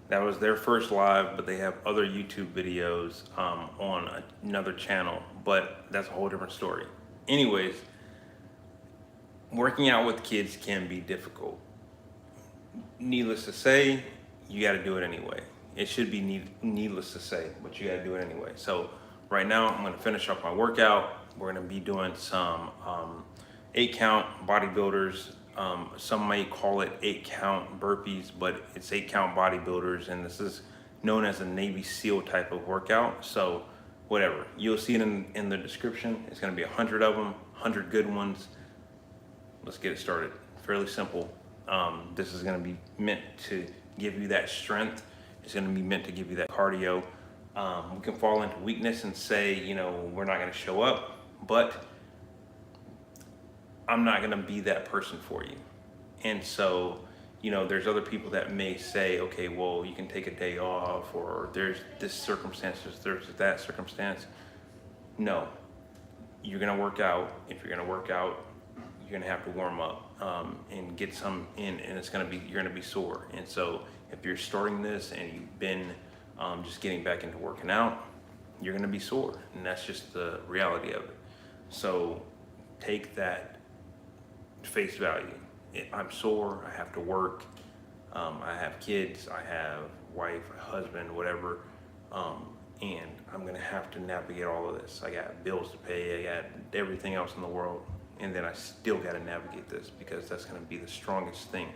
That was their first live, but they have other YouTube videos on another channel, but that's a whole different story. Anyways, working out with kids can be difficult. Needless to say, you got to do it anyway. It should be needless to say, but you got to do it anyway. So right now, I'm going to finish up my workout. We're going to be doing some 8-count bodybuilders. Some may call it 8-count burpees, but it's 8-count bodybuilders, and this is known as a Navy SEAL type of workout. So whatever, you'll see it in the description. It's going to be 100 of them, 100 good ones. Let's get it started. Fairly simple. This is going to be meant to give you that strength. It's going to be meant to give you that cardio. We can fall into weakness and say, you know, we're not going to show up, but I'm not going to be that person for you. And so, you know, there's other people that may say, okay, well, you can take a day off, or there's this circumstance, there's that circumstance. No, you're going to work out. If you're going to work out, you're going to have to warm up and get some in, and you're going to be sore. And so if you're starting this and you've been just getting back into working out, you're going to be sore, and that's just the reality of it. So take that face value. I'm sore, I have to work, I have kids, I have wife, husband, whatever, and I'm going to have to navigate all of this. I got bills to pay, I got everything else in the world, and then I still got to navigate this, because that's going to be the strongest thing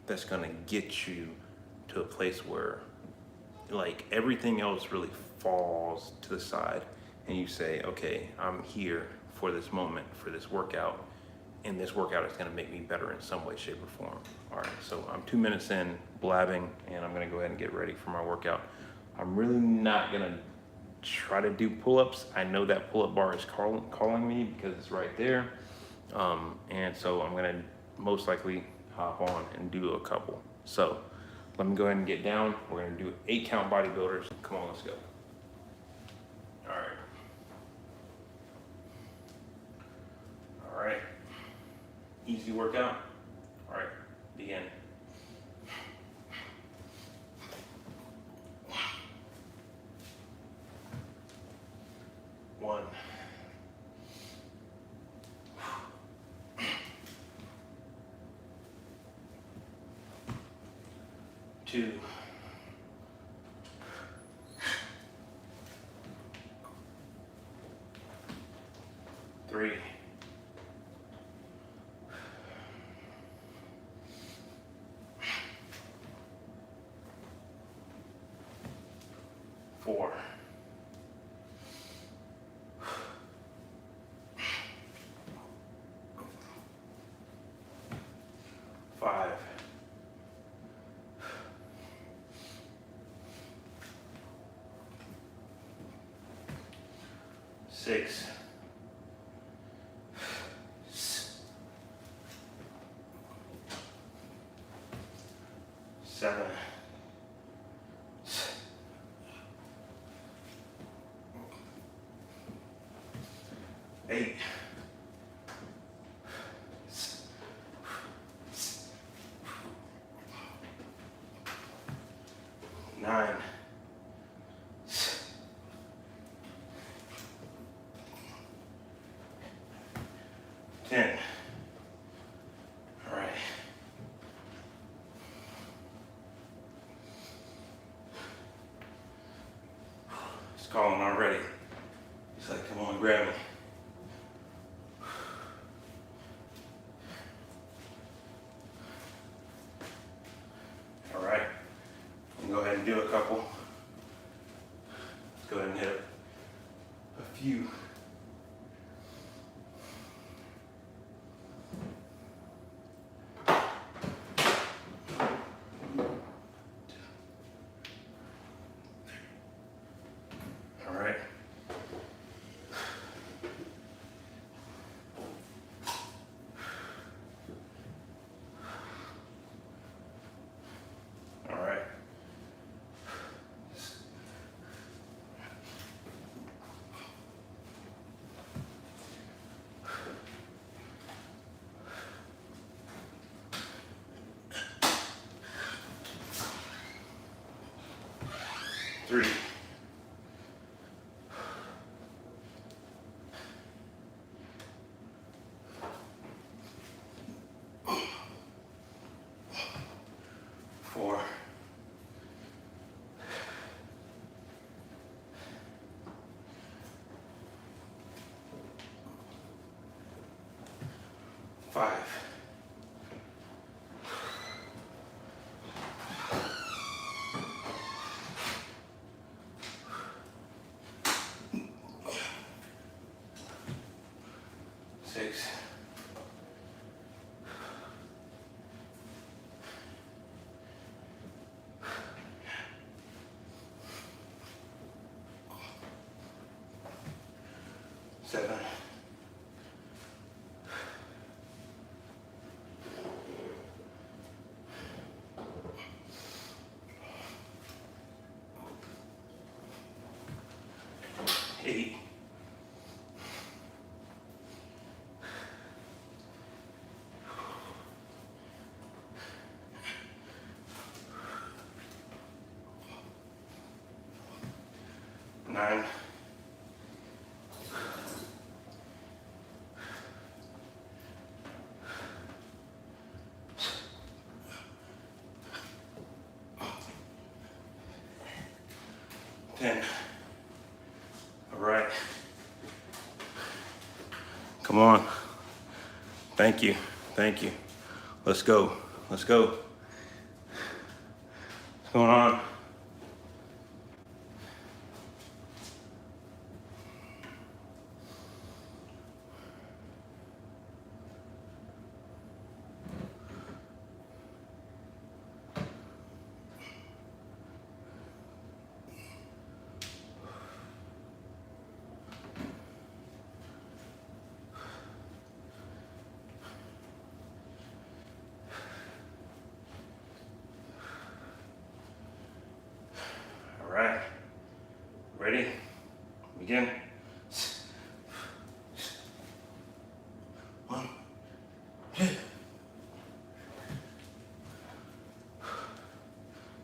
that's going to get you to a place where, like, everything else really falls to the side, and you say, okay, I'm here for this moment, for this workout, and this workout is going to make me better in some way, shape, or form. All right, so I'm 2 minutes in blabbing, and I'm going to go ahead and get ready for my workout. I'm really not going to try to do pull-ups. I know that pull-up bar is calling me because it's right there. And so I'm going to most likely hop on and do a couple. So let me go ahead and get down. We're going to do 8-count bodybuilders. Come on, let's go. All right. All right. Easy workout. All right, begin. 1, 2, 3, 4, 5, 6, 7, 8, 9, 10. All right. It's calling already. It's like, come on, grab me. All right. Go ahead and do a couple. Let's go ahead and hit a few. All right. All right. 3. 4. 5. 6. 7. 8. 9. 10. All right. Come on. Thank you. Thank you. Let's go. Let's go. What's going on? All right. Ready? Begin. 1, 2.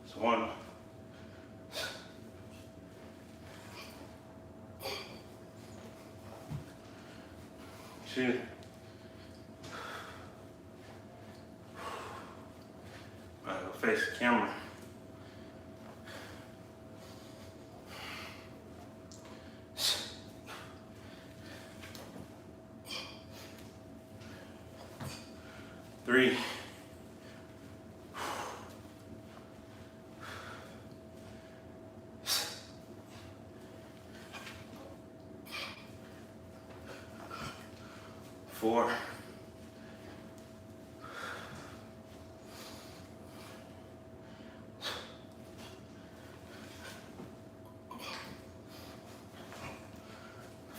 It's 1. 2. All right, go face the camera. 3. 4.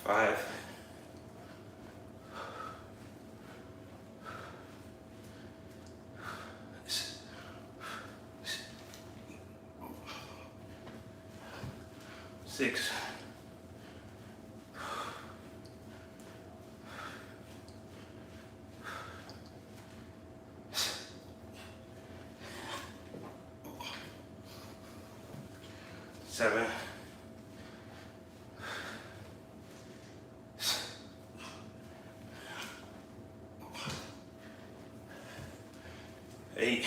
5. 6. 7. 8.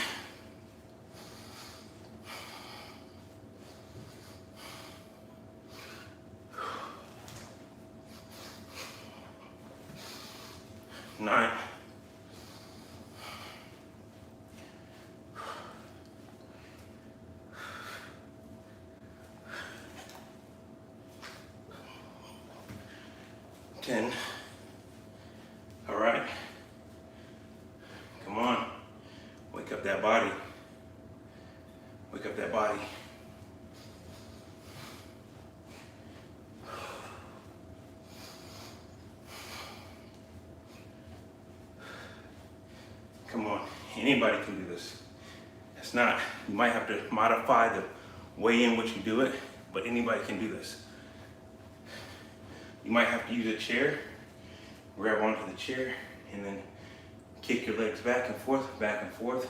9. 10. All right. Come on. Wake up that body. Wake up that body. Come on. Anybody can do this. It's not, you might have to modify the way in which you do it, but anybody can do this. You might have to use a chair, grab onto the chair, and then kick your legs back and forth,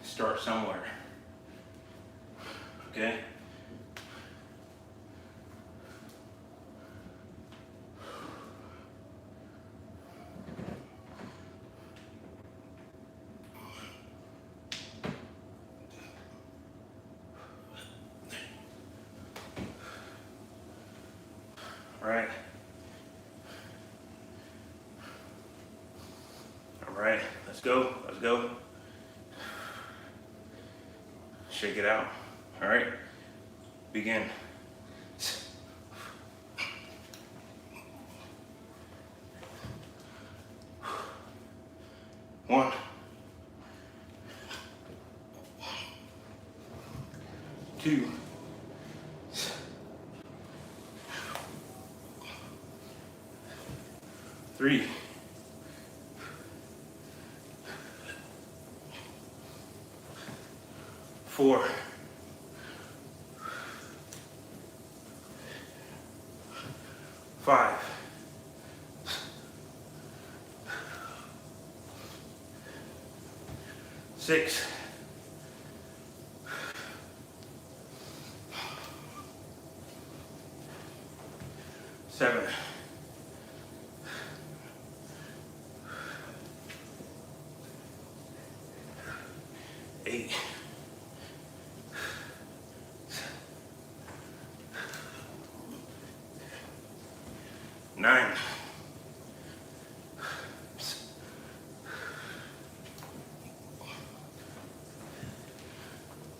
start somewhere, okay? All right. All right, let's go, let's go. Shake it out. All right, begin. 1, 2, 3, 4, 5, 6, 7, 8, 9,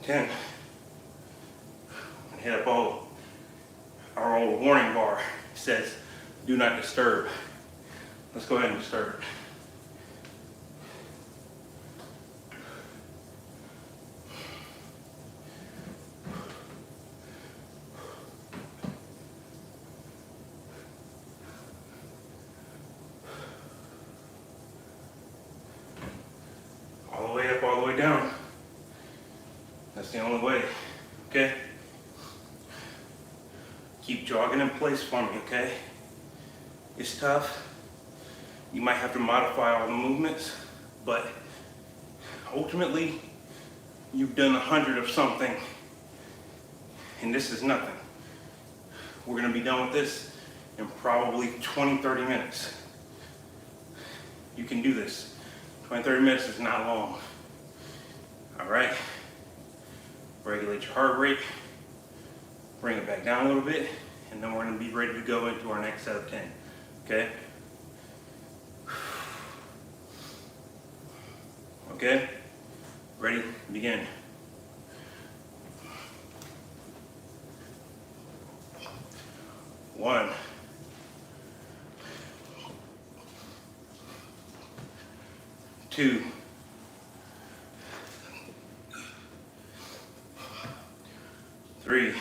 10. Hit up our old warning bar. It says, do not disturb. Let's go ahead and disturb it. All the way up, all the way down. That's the only way, okay? Keep jogging in place for me, okay? It's tough. You might have to modify all the movements, but ultimately, you've done 100 of something, and this is nothing. We're gonna be done with this in probably 20, 30 minutes. You can do this. 20, 30 minutes is not long. All right? Regulate your heart rate, bring it back down a little bit, and then we're gonna be ready to go into our next set of 10, okay? Okay, ready, begin. 1, 2, 3,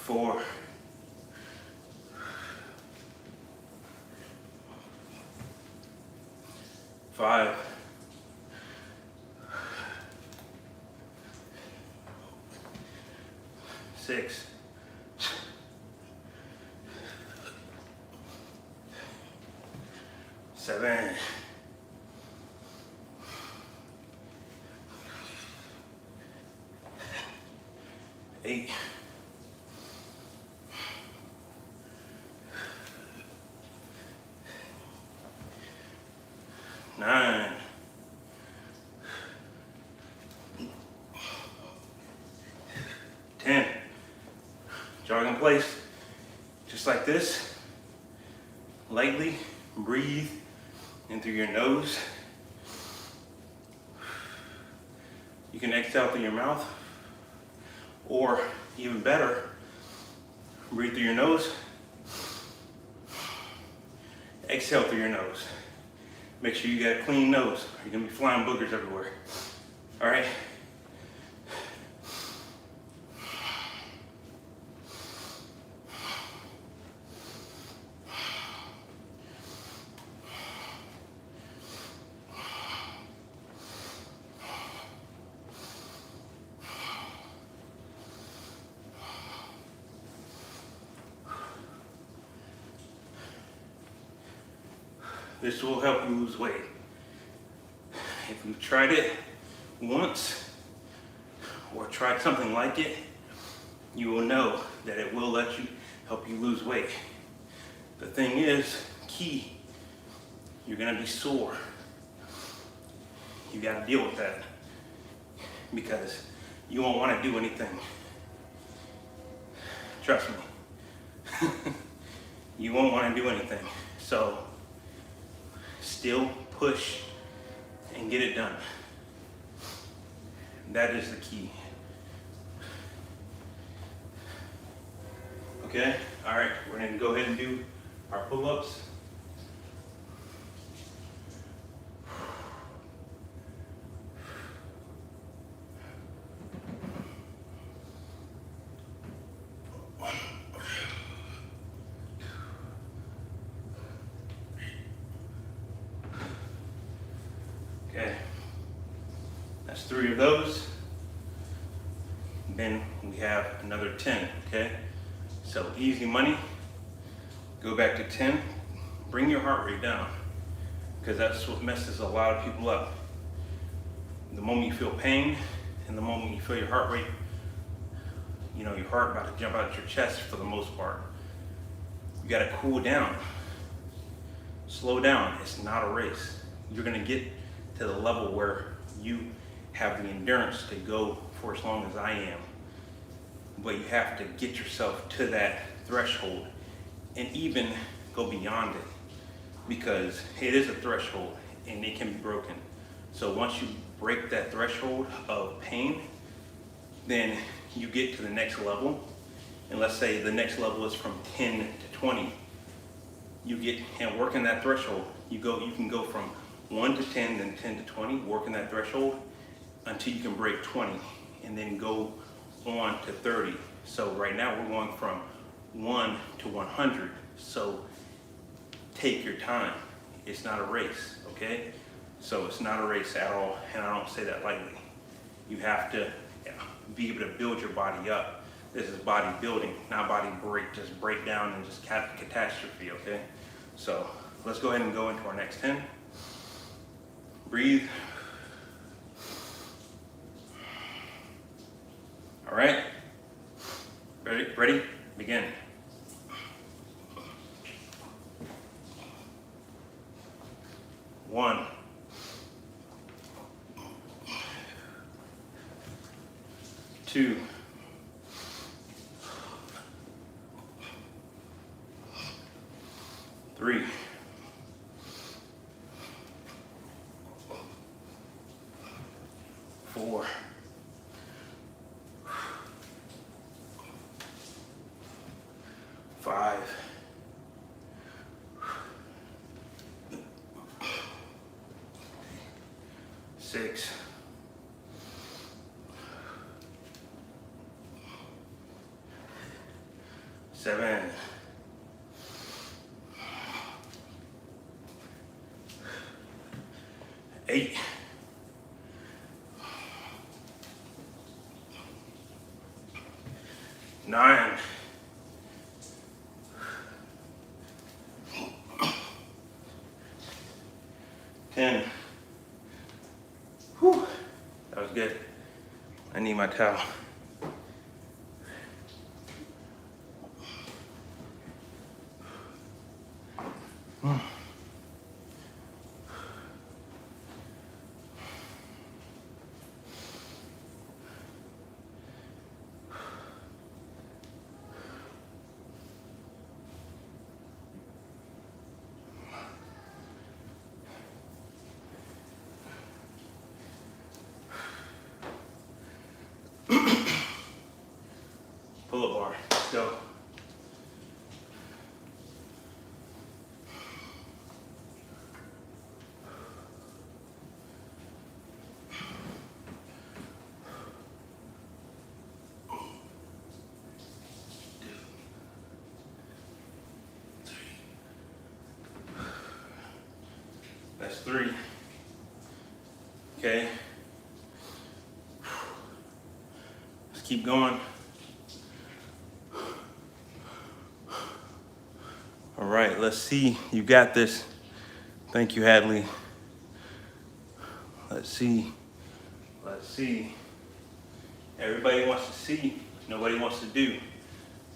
4, 5, 6, 7, 8, 9, 10. Jog in place, just like this. Lightly breathe in through your nose. You can exhale through your mouth, or even better, breathe through your nose, exhale through your nose. Make sure you got a clean nose, or you're gonna be flying boogers everywhere. All right? This will help you lose weight. If you've tried it once or tried something like it, you will know that it will help you lose weight. The thing is, key, you're gonna be sore. You gotta deal with that because you won't want to do anything. Trust me. You won't want to do anything. So still push and get it done. That is the key. Okay, all right, we're gonna go ahead and do our pull-ups. Okay, that's 3 of those. Then we have another 10, okay? So easy money, go back to 10, bring your heart rate down, because that's what messes a lot of people up. The moment you feel pain and the moment you feel your heart rate, you know, your heart about to jump out your chest for the most part, you gotta cool down, slow down. It's not a race. You're gonna get to the level where you have the endurance to go for as long as I am. But you have to get yourself to that threshold and even go beyond it, because it is a threshold and it can be broken. So once you break that threshold of pain, then you get to the next level. And let's say the next level is from 10 to 20. You get, and working that threshold, you can go from 1 to 10, then 10 to 20, working that threshold until you can break 20, and then go on to 30. So right now we're going from 1 to 100. So take your time. It's not a race, okay? So it's not a race at all, and I don't say that lightly. You have to be able to build your body up. This is bodybuilding, not body just break down and just catastrophe, okay? So let's go ahead and go into our next 10. Breathe. All right, ready, begin. One, 2, 3, 4, 5, 6, 7, 8, 9, 10. Whew, that was good. I need my towel. Pull-up bar, let's go. That's 3. Okay. Let's keep going. All right, let's see. You got this. Thank you, Hadley. Let's see. Let's see. Everybody wants to see. Nobody wants to do.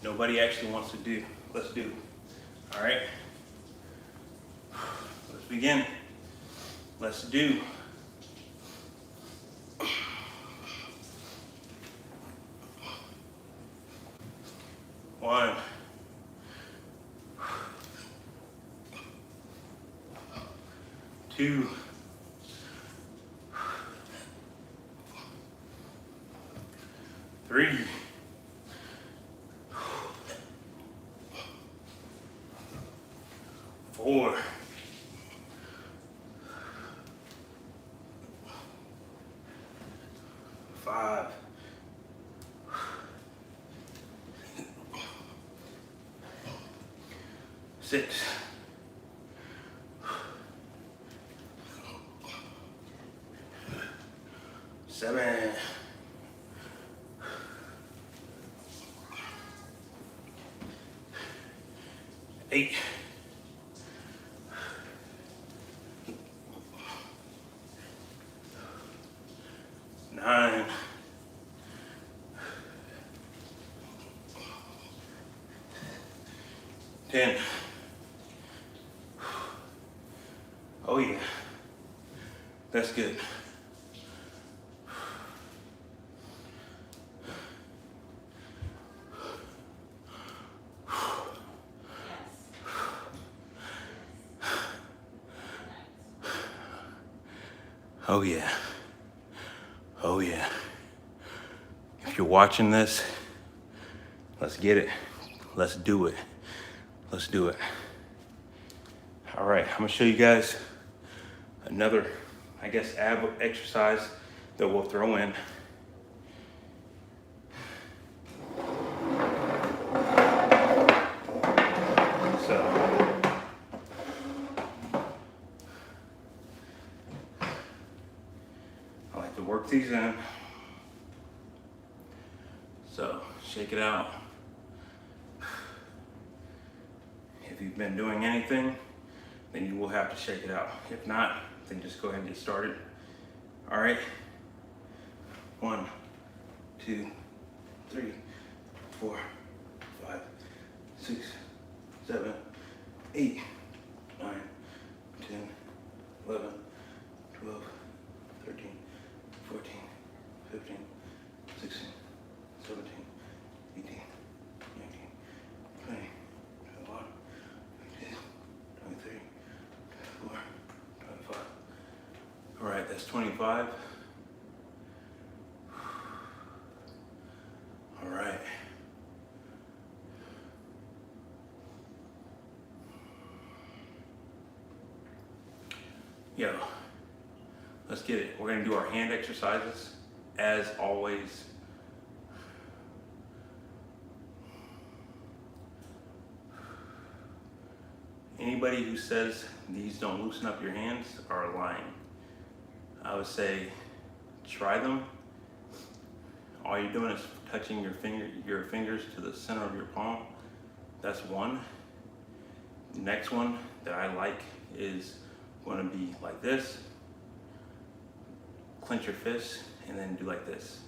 Nobody actually wants to do. Let's do. All right. Let's begin. Let's do. 3, 4, 5, 6, 7, 8, 9, 10. Oh yeah, that's good. Oh yeah. Oh yeah. If you're watching this, let's get it. Let's do it. Let's do it. All right, I'm gonna show you guys another, I guess, ab exercise that we'll throw in. So, I like to work these in. So, shake it out. If you've been doing anything, then you will have to shake it out. If not, then just go ahead and get started. All right. 1, 2, 3, 4, 5, 6, 7, 8, 9, 10, 11, 12, 13, 14, 15, 16, 17, 18, 19, 20, 21, 22, 23, 24, 25. All right, that's 25. All right. Yo, let's get it. We're gonna do our hand exercises as always. Anybody who says these don't loosen up your hands are lying. I would say try them. All you're doing is touching your fingers to the center of your palm. That's one. The next one that I like is going to be like this. Clench your fists and then do like this.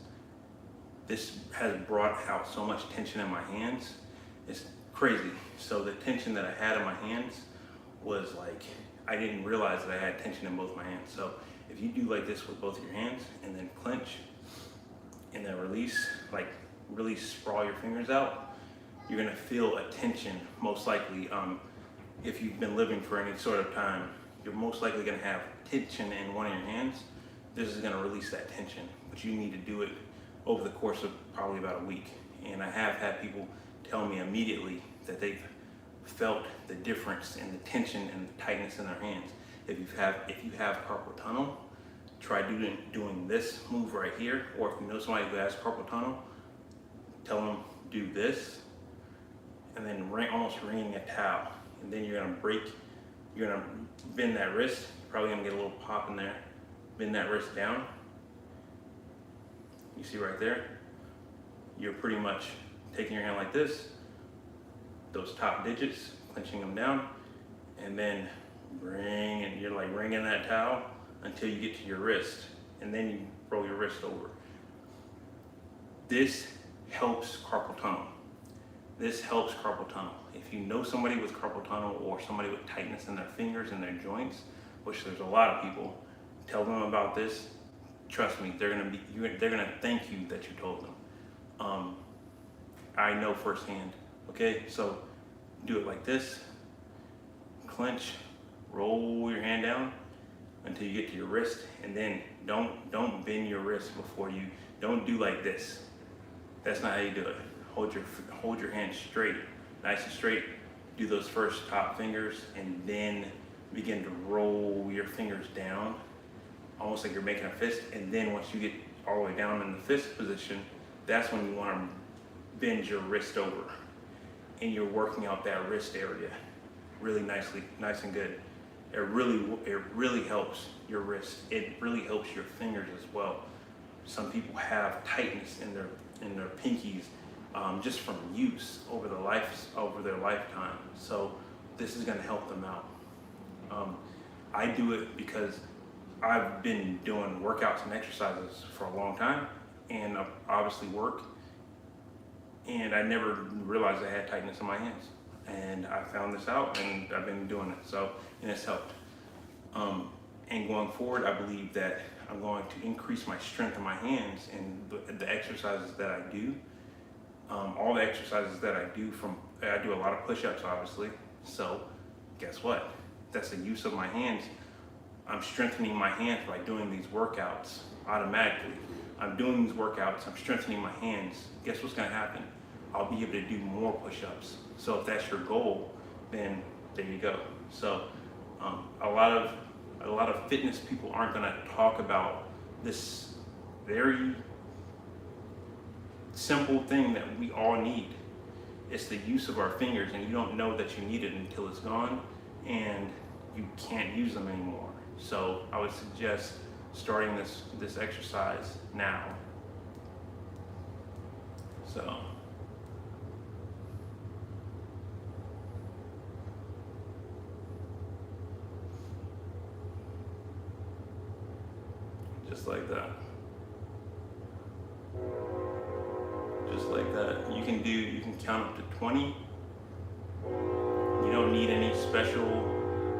This has brought out so much tension in my hands. It's crazy. So the tension that I had in my hands was like, I didn't realize that I had tension in both my hands. So if you do like this with both your hands and then clench and then release, like really sprawl your fingers out, you're gonna feel a tension most likely. If you've been living for any sort of time, you're most likely gonna have tension in one of your hands. This is gonna release that tension, but you need to do it over the course of probably about a week. And I have had people tell me immediately that they've felt the difference in the tension and the tightness in their hands. If you have carpal tunnel, try doing this move right here, or if you know somebody who has carpal tunnel, tell them do this, and then almost wringing a towel, and then you're gonna bend that wrist. You're probably gonna get a little pop in there. Bend that wrist down. You see right there, you're pretty much taking your hand like this, those top digits, clenching them down, and then you're like wringing that towel until you get to your wrist, and then you roll your wrist over. This helps carpal tunnel. This helps carpal tunnel. If you know somebody with carpal tunnel or somebody with tightness in their fingers and their joints, which there's a lot of people, tell them about this. Trust me, they're gonna thank you that you told them. I know firsthand. Okay, so do it like this. Clench, roll your hand down until you get to your wrist, and then don't bend your wrist before you. Don't do like this. That's not how you do it. Hold your hand straight, nice and straight. Do those first top fingers, and then begin to roll your fingers down, almost like you're making a fist. And then once you get all the way down in the fist position, that's when you want to bend your wrist over, and you're working out that wrist area really nicely, nice and good. It really helps your wrist. It really helps your fingers as well. Some people have tightness in their pinkies just from use over their lifetime. So this is going to help them out. I do it because I've been doing workouts and exercises for a long time, and I obviously work, and I never realized I had tightness in my hands. And I found this out, and I've been doing it, and it's helped. And going forward, I believe that I'm going to increase my strength in my hands, and the exercises that I do, all the exercises that I do I do a lot of push-ups, obviously. So guess what? That's the use of my hands. I'm strengthening my hands by doing these workouts automatically. I'm doing these workouts, I'm strengthening my hands. Guess what's gonna happen? I'll be able to do more push-ups. So if that's your goal, then there you go. So a lot of fitness people aren't gonna talk about this very simple thing that we all need. It's the use of our fingers, and you don't know that you need it until it's gone and you can't use them anymore. So I would suggest starting this exercise now. So just like that. Just like that. You can count up to 20. You don't need any special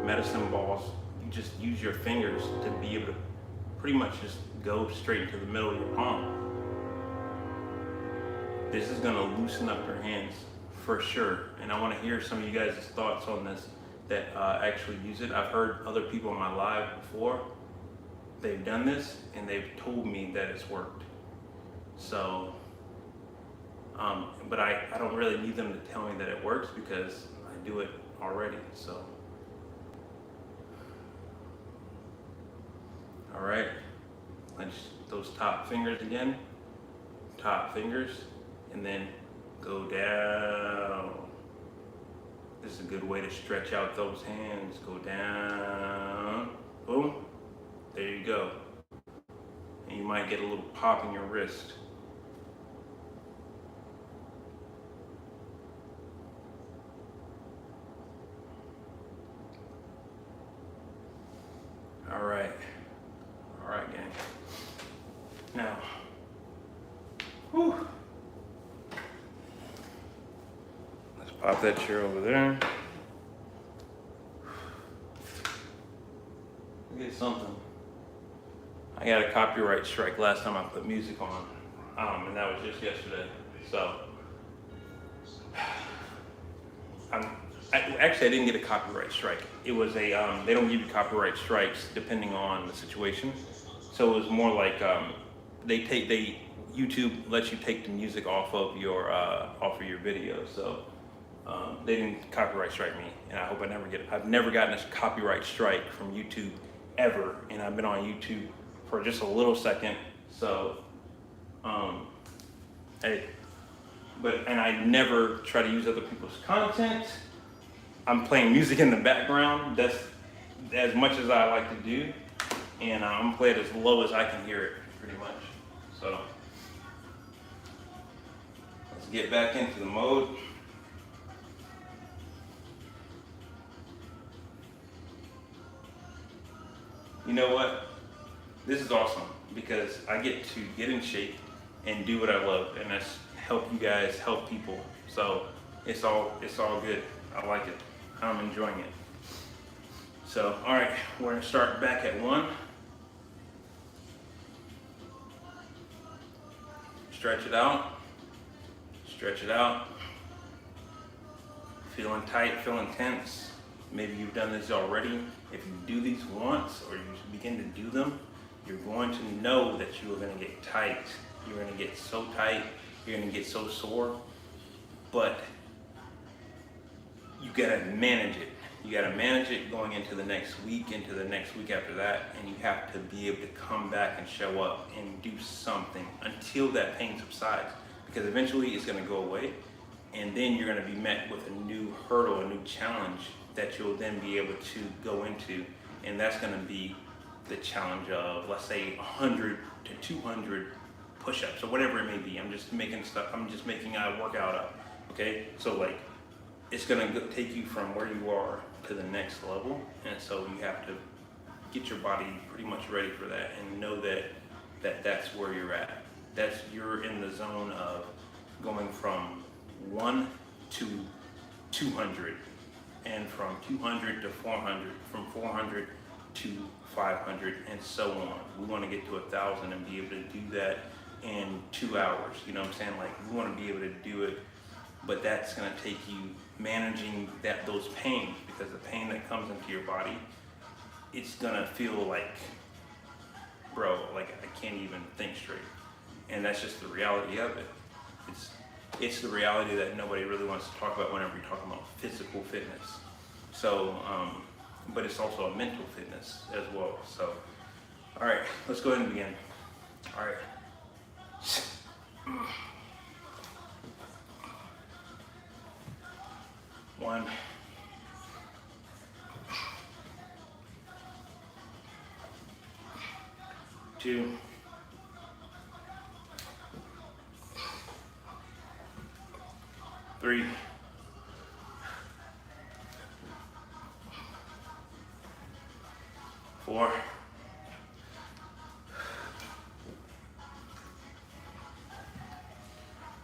medicine balls. You just use your fingers to be able to pretty much just go straight into the middle of your palm. This is gonna loosen up your hands for sure. And I wanna hear some of you guys' thoughts on this that actually use it. I've heard other people in my live before, they've done this and they've told me that it's worked. So, but I don't really need them to tell me that it works because I do it already, so. All right, clench those top fingers again, top fingers, and then go down. This is a good way to stretch out those hands. Go down, boom, there you go. And you might get a little pop in your wrist. All right, gang. Now, whew. Let's pop that chair over there. Look at something. I got a copyright strike last time I put music on, and that was just yesterday. So, actually, I didn't get a copyright strike. It was a, they don't give you copyright strikes depending on the situation. So it was more like, YouTube lets you take the music off of your video. So they didn't copyright strike me, and I hope I've never gotten a copyright strike from YouTube ever, and I've been on YouTube for just a little second. So, and I never try to use other people's content. I'm playing music in the background. That's as much as I like to do. And I'm gonna play it as low as I can hear it, pretty much. So, let's get back into the mode. You know what? This is awesome because I get to get in shape and do what I love, and that's help you guys, help people. So it's all good. I like it. I'm enjoying it. So, all right, we're gonna start back at 1. Stretch it out. Stretch it out. Feeling tight, feeling tense. Maybe you've done this already. If you do these once or you begin to do them, you're going to know that you are going to get tight. You're going to get so tight, you're gonna get so sore, but you gotta manage it. You gotta manage it going into the next week, into the next week after that, and you have to be able to come back and show up and do something until that pain subsides, because eventually it's gonna go away, and then you're gonna be met with a new hurdle, a new challenge that you'll then be able to go into, and that's gonna be the challenge of, let's say, 100 to 200 push-ups or whatever it may be. I'm just making a workout up, okay? So like, it's gonna take you from where you are to the next level, and so you have to get your body pretty much ready for that and know that's where you're at. You're in the zone of going from 1 to 200, and from 200 to 400, from 400 to 500, and so on. We want to get to 1,000 and be able to do that in 2 hours. You know what I'm saying? Like, we want to be able to do it, but that's going to take you managing those pains, because the pain that comes into your body, it's going to feel like, bro, like I can't even think straight. And that's just the reality of it. It's the reality that nobody really wants to talk about whenever you're talking about physical fitness. So, but it's also a mental fitness as well. So, all right, let's go ahead and begin. All right. 1, 2, 3, 4,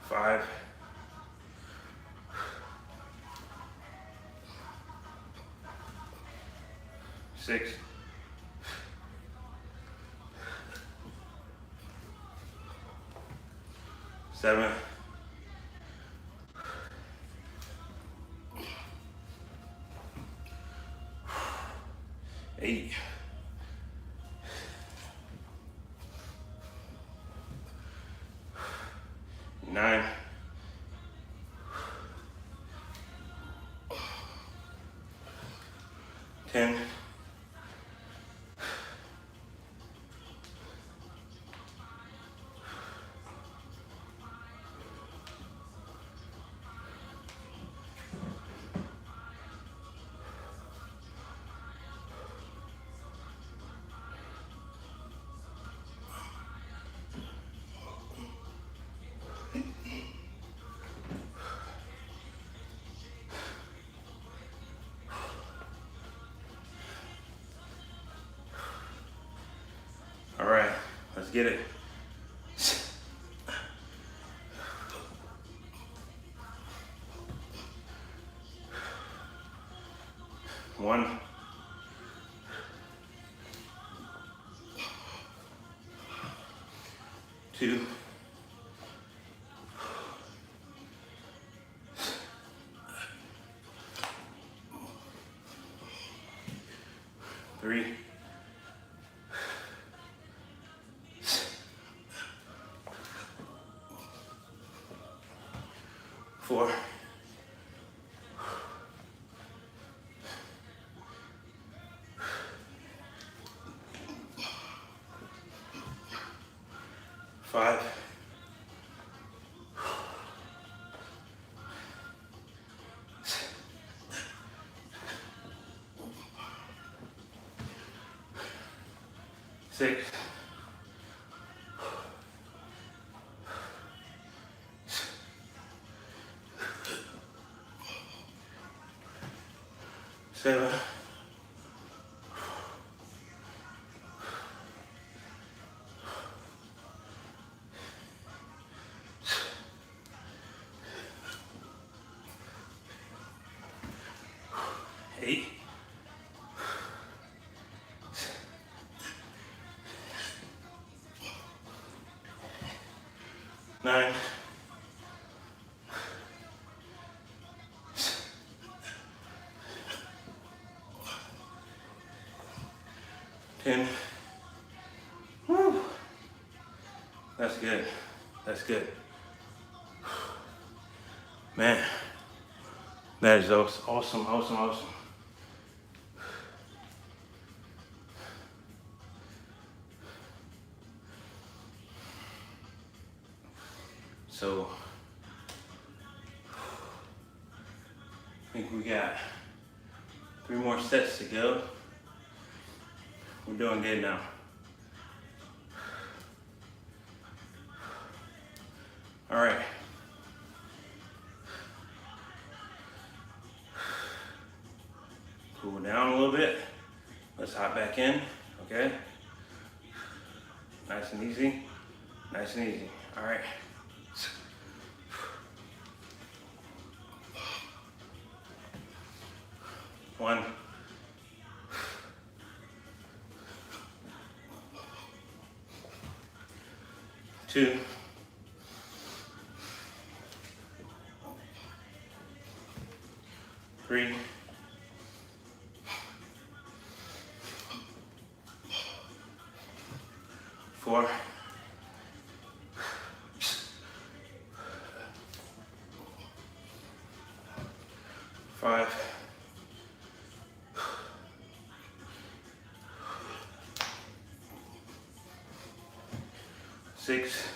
5, 6, 7, 8, 9, 10, All right, let's get it. 1, 2, 3, 4, 5, 6, 7, 8, 9, 10. Woo. That's good. That's good. Man, that is awesome, awesome, awesome. So, I think we got 3 more sets to go. We're doing good now. All right. Cool down a little bit. Let's hop back in, okay? Nice and easy, nice and easy. All right. 1, 2, 3, 4, 5, 6,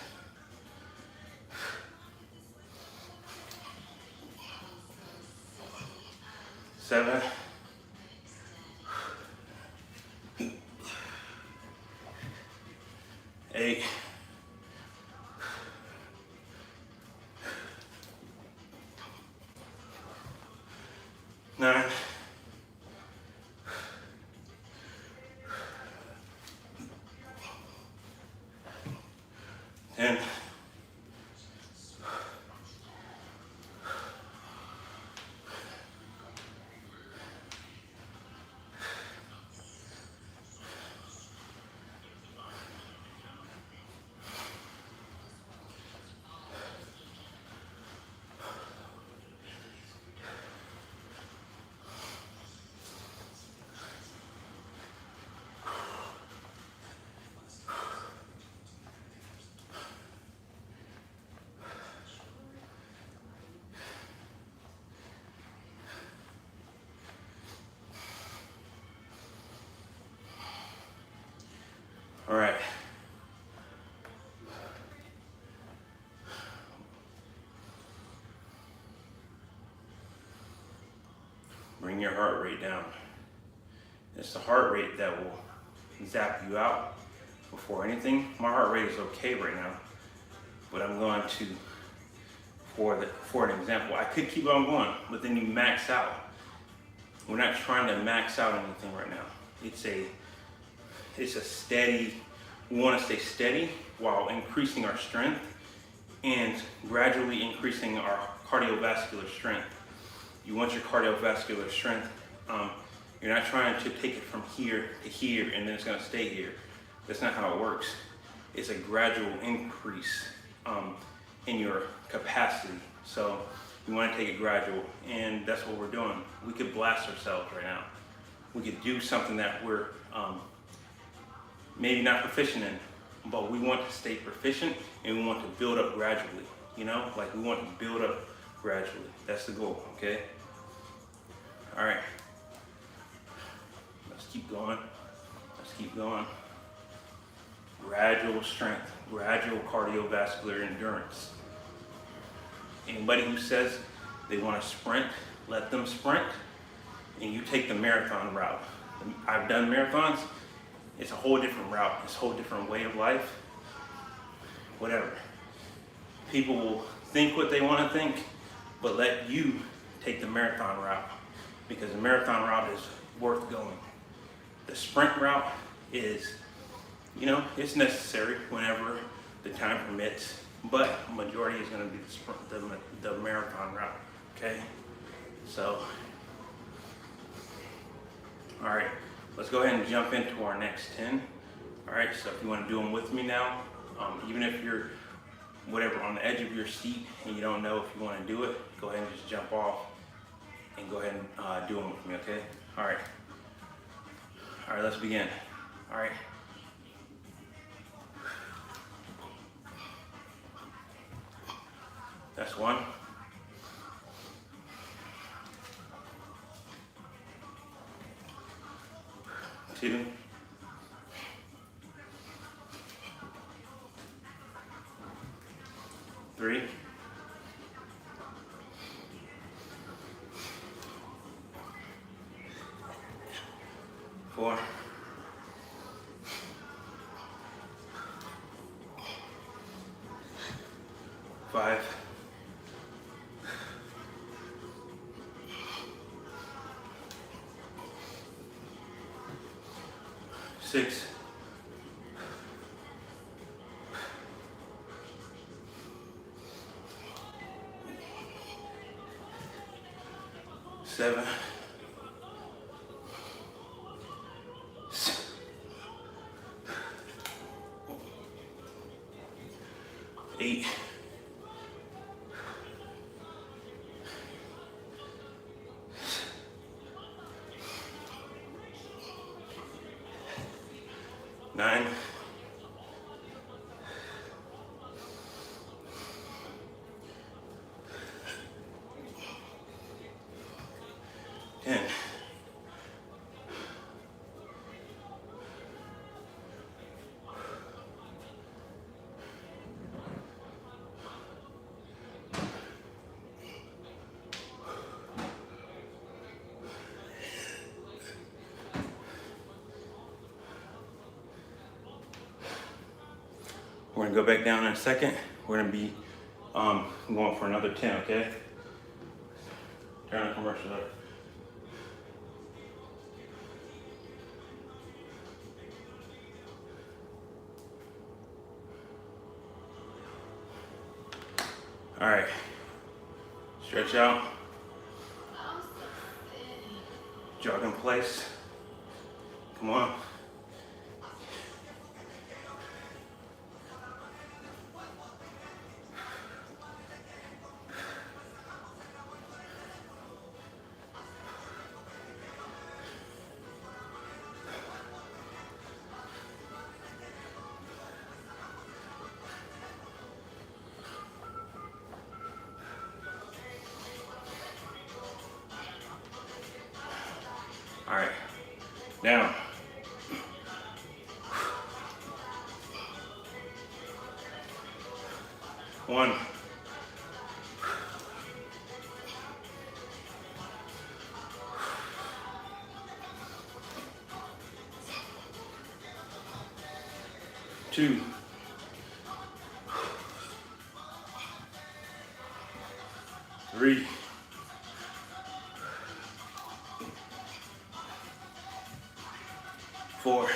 7, 8, 9, 10, All right. Bring your heart rate down. It's the heart rate that will zap you out before anything. My heart rate is okay right now, but I'm going to, for an example, I could keep on going, but then you max out. We're not trying to max out anything right now. It's a steady, we want to stay steady while increasing our strength and gradually increasing our cardiovascular strength. You want your cardiovascular strength, you're not trying to take it from here to here and then it's gonna stay here. That's not how it works. It's a gradual increase in your capacity. So you wanna take it gradual, and that's what we're doing. We could blast ourselves right now. We could do something that we're maybe not proficient in, but we want to stay proficient and we want to build up gradually, you know? Like we want to build up gradually. That's the goal, okay? All right, let's keep going. Let's keep going. Gradual strength, gradual cardiovascular endurance. Anybody who says they want to sprint, let them sprint, and you take the marathon route. I've done marathons. It's a whole different route. It's a whole different way of life. Whatever. People will think what they want to think, but let you take the marathon route, because the marathon route is worth going. The sprint route is, you know, it's necessary whenever the time permits, but majority is going to be the sprint, the marathon route. Okay, so all right, let's go ahead and jump into our next 10. All right, so if you want to do them with me now, even if you're whatever on the edge of your seat and you don't know if you want to do it, go ahead and just jump off and go ahead and do them with me. Okay, all right, let's begin. All right. That's 1, 2, 3, 4, 5, 6, 7, 8, 9, 10. We're gonna go back down in a second. We're gonna be going for another 10, okay? Turn the commercial up. All right, stretch out, jog in place, come on. All right, down. 1, 2, 3, 4,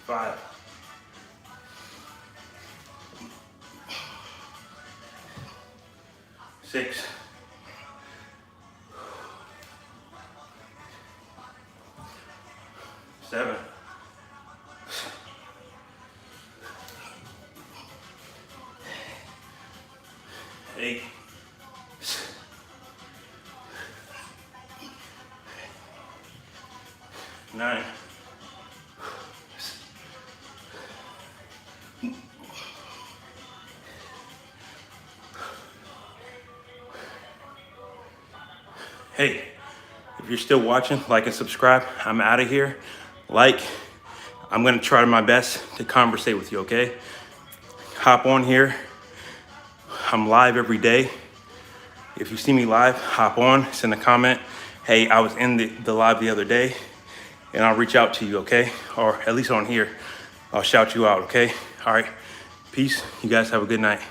5, 6, 7, 8, 9, 'Hey, if you're still watching, like and subscribe. I'm out of here. I'm gonna try my best to conversate with you, okay? Hop on here. I'm live every day. If you see me live, hop on, send a comment. Hey, I was in the live the other day, and I'll reach out to you, okay? Or at least on here, I'll shout you out, okay? All right, peace. You guys have a good night.